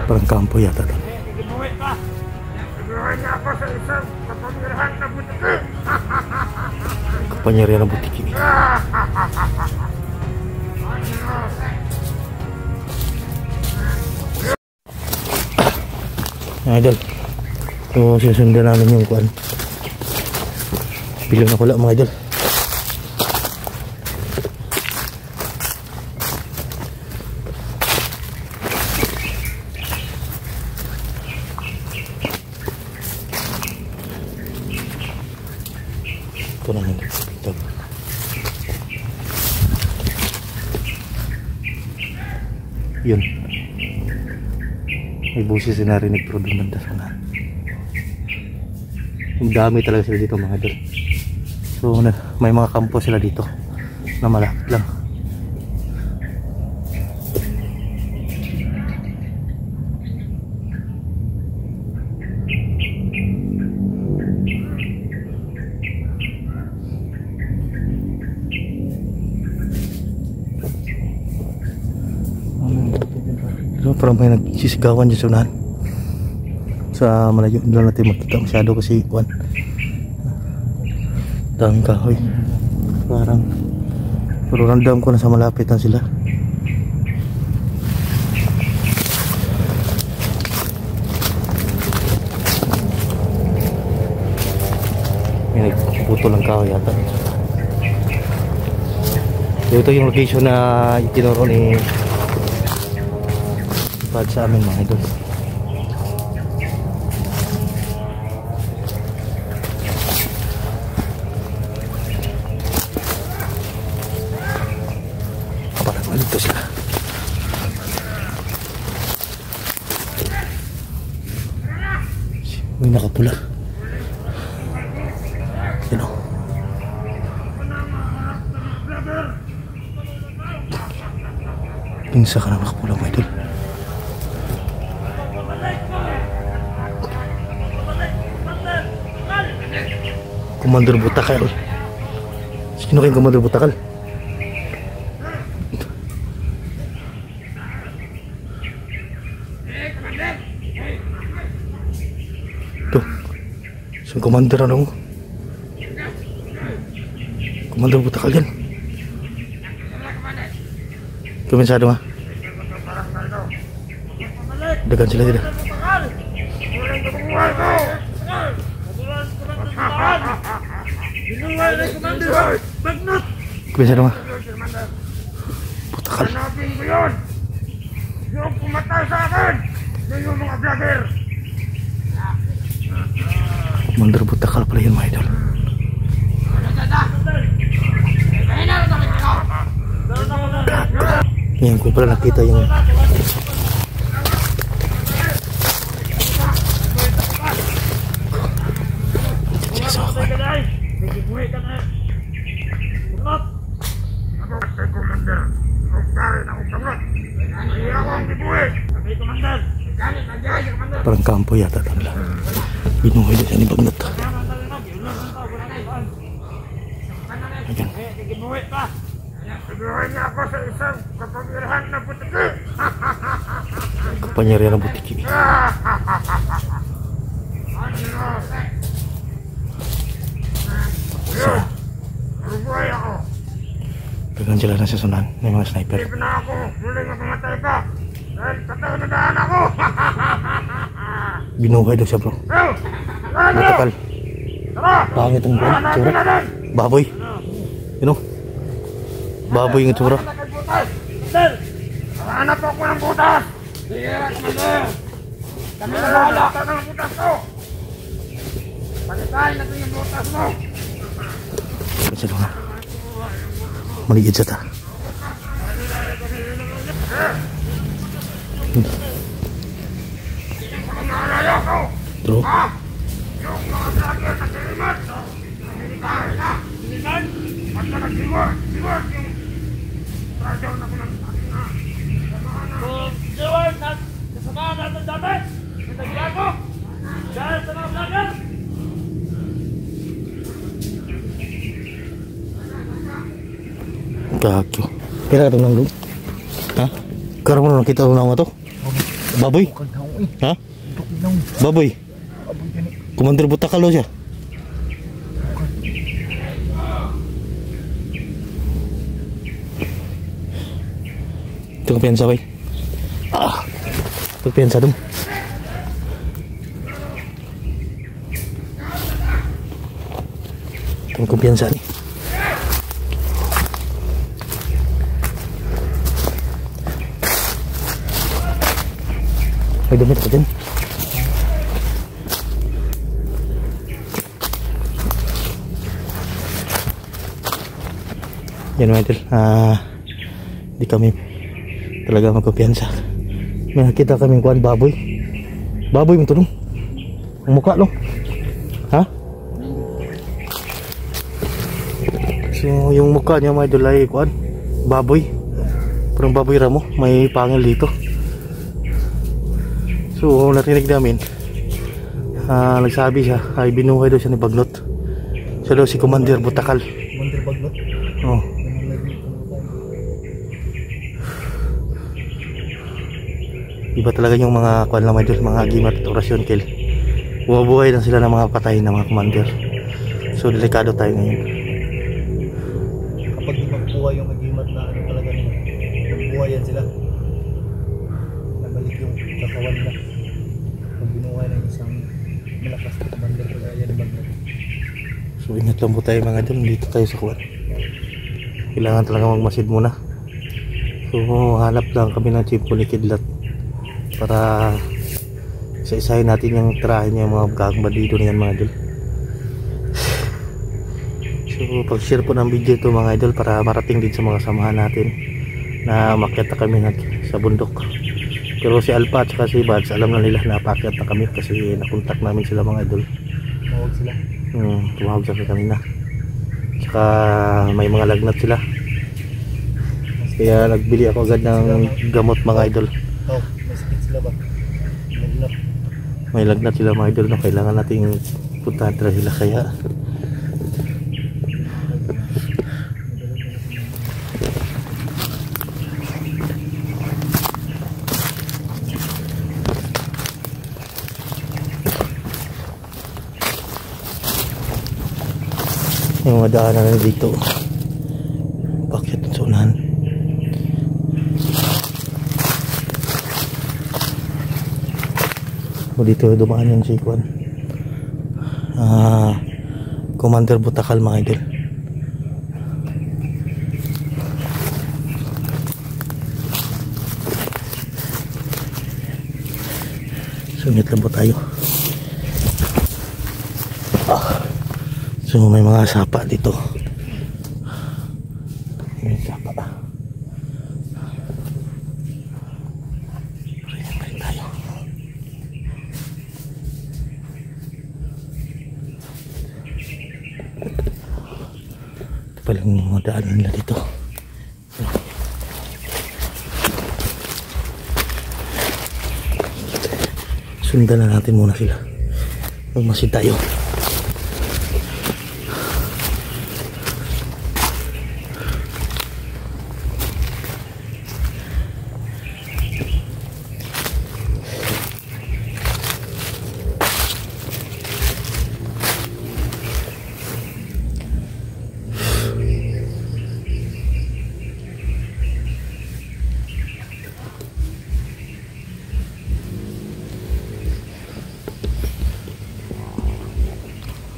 Parang kampo yata to. Kapangyarihan ng butiki. Idol, so sinusundan namin yung kuan. Bilang na kula mga idol. Ito na hindi. Ito. Yun. May busis na narinig pero dumanda sana. Ang dami talaga sila dito mga idol. So may mga kampo sila dito na malapit lang. So parang may nagsisigawan dyan sa unahan. Sa malayo lang natin makita masyado kasi kuwan. Daming kahoy. Parang pero randam ko na sa malapitan sila. May nagputo lang kahoy yata. So ito yung location na itinuro ni Pad sa amin mga idol. Kapalag malito sila. May nakapula. Yun o. Pinsa ka na nakapula mga idol. Komandor Butakal. Sino kayong Komandor Butakal? Tuh. Sino Komandor ano? Komandor Butakal yan. Kuminsado nga. Dagan sila tidak. Bisa dong, Butakal. Yung pumatay sa akin, yung mga vlogger. Komandor Butakal pala yun mga idol. Ngayon ko pala nakita yung parang kampo yata tanda. Binuhay doon sa nibagnat. Ayan. Kapangyarihan ng butiki. So, dagan sila na susunan ng mga sniper. Hindi na ako, muling mapamatay ka. Dahil katanadaan ako. Binuhay daw siya bro. Butakal. Pangit ang buwan, tsura. Baboy. You know? Baboy yung tsura. Hanap ako ng butas. Sige, Commander. Kami nahala ka ng butas ko. Pagkain natin yung butas mo. Kasi doon nga. Maligid siya ta. Bro. Yung mga vlogger na kilimat. Nagkakain na. Sinigan. At na nag-reward. Reward yung radyo na ko ng aking na. Reward na kasamahan natin dati. Nagtagilan ko. Dahil sa mga vlogger. Gagyo. Kaya ka itong nanggong? Ha? Karang mo na nakita ko na ako ito? Baboy? Ha? Baboy? Commander Butakal siya. Ito kumpiyansa bay. Ito kumpiyansa dong. Ito kumpiyansa ni. May damit ako dyan. Yan mga idol, hindi kami talaga magkumpiyansa. May nakita kaming kuhan baboy. Baboy mo ito nung ang mukha nung. Ha? So yung mukha niya mga idol ay kuhan baboy. Parang baboy ramo, may pangil dito. So narinig namin, nagsabi siya ay binuhay daw siya ni Bagnot. Siya daw si Commander Butakal. Commander Bagnot? Oh. Iba talaga yung mga kuan lang idol, mga agimat at orasyon kill. Bumabuhay lang sila ng mga patay na mga commander. So delikado tayo ngayon. Kapag di magbuhay yung agimat na ano talaga nila, nagbuhayan sila. Nabalik yung kakawan nila. Pag binuhay ng isang malakas na commander kagaya ni Bagnot. So ingat lang po tayo mga idol, dito tayo sa kuan. Kailangan talaga magmasid muna. So hanap lang kami ng chimpo ni Kidlat para isa-isahin natin yung tirahin niya, yung mga gagong bandido na yan mga idol. So pag-share po ng video ito mga idol para marating din sa mga samahan natin na umakyat na kami sa bundok. Pero si Alpha at saka si Bads alam na nila na paakyat na kami kasi nakontak namin sila mga idol. Tumawag sila? Tumawag sa kanina. Saka may mga lagnat sila. Kaya nagbili ako agad ng gamot mga idol. Oh, may sakit sila ba? Lagnat. May lagnat sila mga idol na kailangan nating puntahan talaga sila kaya yung mga daanan na dito bakit sa unahan. O dito dumaan yung si Kwan Commander Butakal mga idol. Sungit lang po tayo. So may mga sapa dito. May sapa. Parin tayo. Ito palang mga daanan nila dito. Sundan na natin muna sila. Magmasid tayo.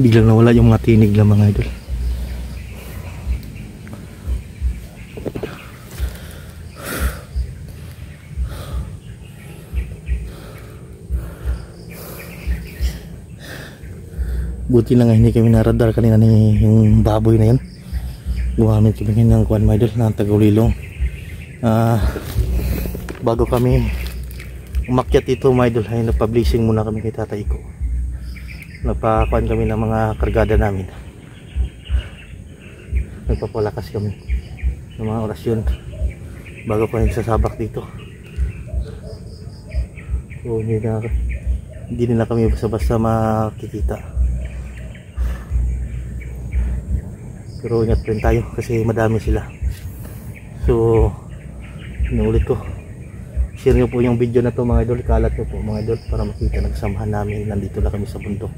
Biglang nawala yung mga tinig lang mga idol. Buti na nga hindi kami naradar kanina ni yung baboy na yan. Gumamit kami ng kuwan mga idol na tagulilong. Bago kami umakyat ito mga idol ay nagpa-blessing muna kami kay tatay ko. Nagpakuan kami ng mga kargada namin. Nagpapalakas kami ng mga orasyon bago kami sasabak dito. So hindi nila kami basta-basta makikita. Pero ingat rin tayo kasi madami sila. So inuulit ko, share nyo po yung video na to mga idol, kalat nyo po mga idol para makita na kasamahan namin. Nandito lang kami sa bundok,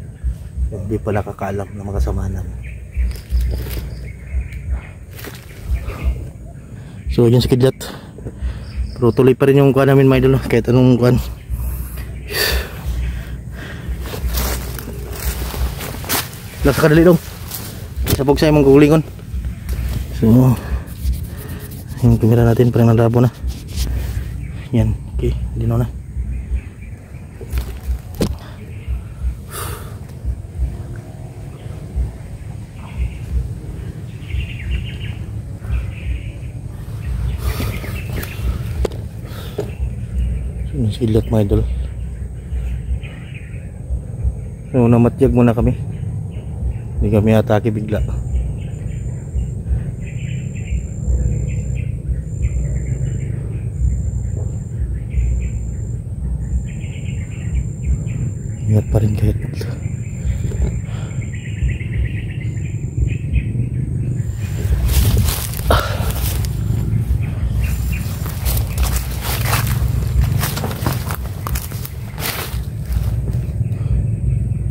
hindi pala kakaalam na makasamahan namin. So yun si Kidlat, pero tuloy pa rin yung kuha namin mga idol, kahit anong kuha. Nasa kadali dong, sabog sa imong kulingon. So yung kamera natin parang nalabo na. Yan, okay, linaw na. So nasilat mga idol. So namatyag muna kami, hindi kami atake bigla. Ingat pa rin kahit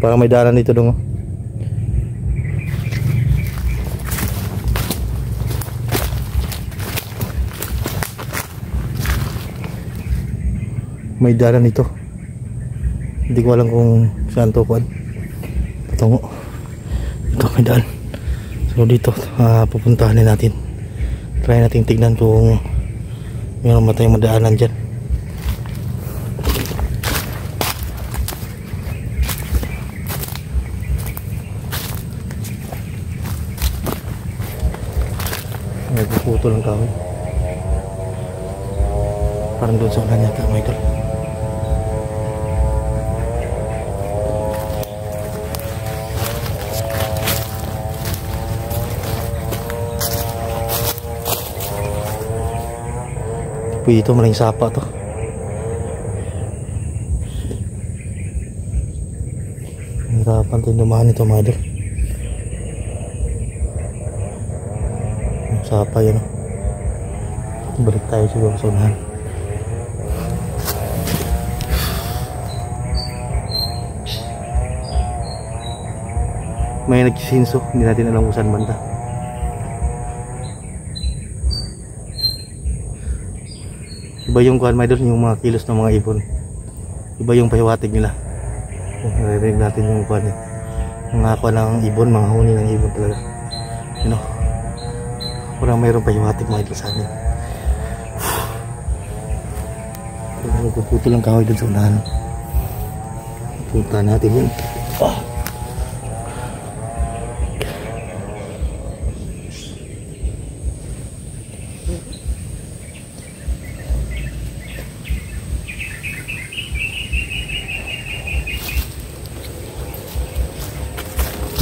parang may daanan dito dong. May daanan dito. Hindi ko alam kung saan to kuan patungo. Ito may daan. So dito pupuntahan natin. Try natin tignan kung mayroon ba tayong madaanan dyan. Nagpuputo lang kami. Parang doon sa ulan yata mga idol. Pwede ito, maling sapa to. Hirapan tayo dumaan ito mga idol. Sapa yun. Balik tayo siguro sa unahan. May nagsisinso, hindi natin alam kung saan banda. Iba yung kuhan mga idol, yung mga kilos ng mga ibon. Iba yung pahiwatig nila. Naririnig natin yung kuhan eh. Mga kuhan ng ibon, mga huni ng ibon talaga. You know, parang mayroong pahiwatig mga idol sa amin. Puputo lang kahoy dun sa unahan. Punta natin yun.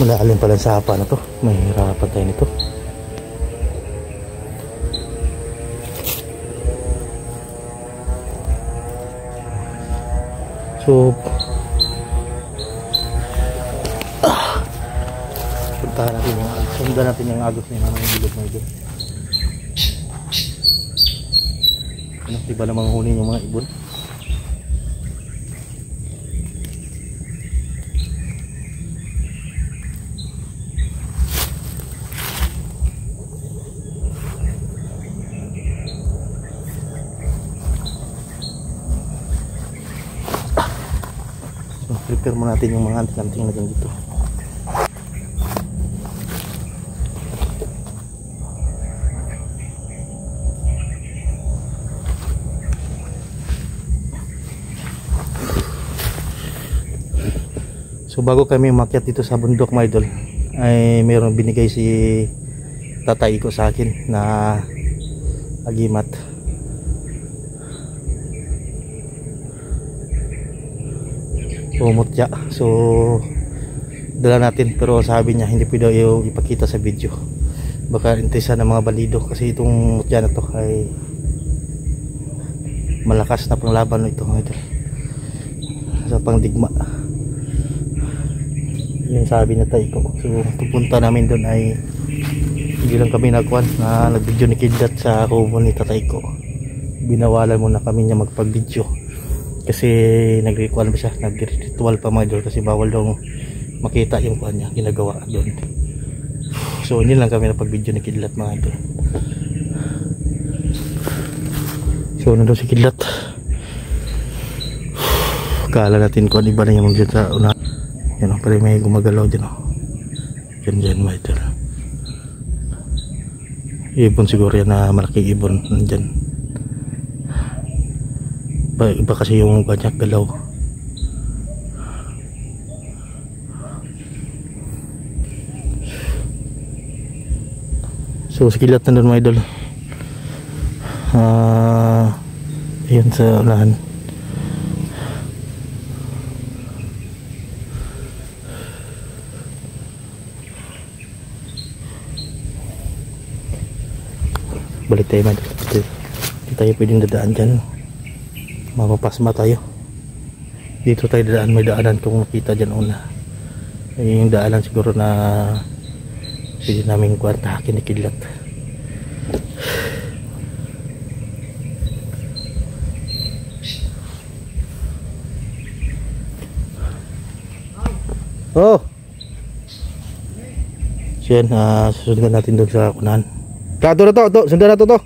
Malalim pala sa sapa na to. May hirapan tayo nito. So puntahan natin yung sundan natin yung agos na yung bilog na ibon. Ano, diba namang huni yung mga ibon? Prepare mo natin yung mga anting-anting na dyan dito. So bago kami umakyat dito sa bundok mga idol, ay mayroong binigay si tatay ko sa akin na agimat. Umutya. So dala natin, pero sabi niya hindi pwede yung ipakita sa video, baka interesa ng mga balido, kasi itong mutya na to ay malakas na panglaban ito mga idol sa pangdigma. Yung sabi na tayo ko. So pupunta namin doon ay hindi lang kami nagkuhan na nag-video ni Kidlat sa kubo ni tatay ko. binawalan muna kami niya magpag-video kasi nag-ritual pa siya, nag-ritual pa mga idol kasi bawal daw makita yung kanya ginagawa doon. So hindi lang kami napag-video ni Kidlat mga idol. So nandun si Kidlat, kala natin kung iba na yung mag-jet sa una. Yan o, pala may gumagalaw dyan o. Dyan mga idol. Ibon siguro yan na malaking ibon nandyan. Iba kasi yung kanya galaw. So si Kidlat nandun mga idol. Ayan sa unahan. Balik tayo man. Hindi tayo pwedeng dadaan dyan. Mapapasma tayo. Dito tayo dadaan. May daanan kung makita dyan una. Yung daanan siguro na pwede namin kwartahakin ni Kidlat. Oh! So yan, susundan natin doon sa kunahan. Kato na to, sundan na to.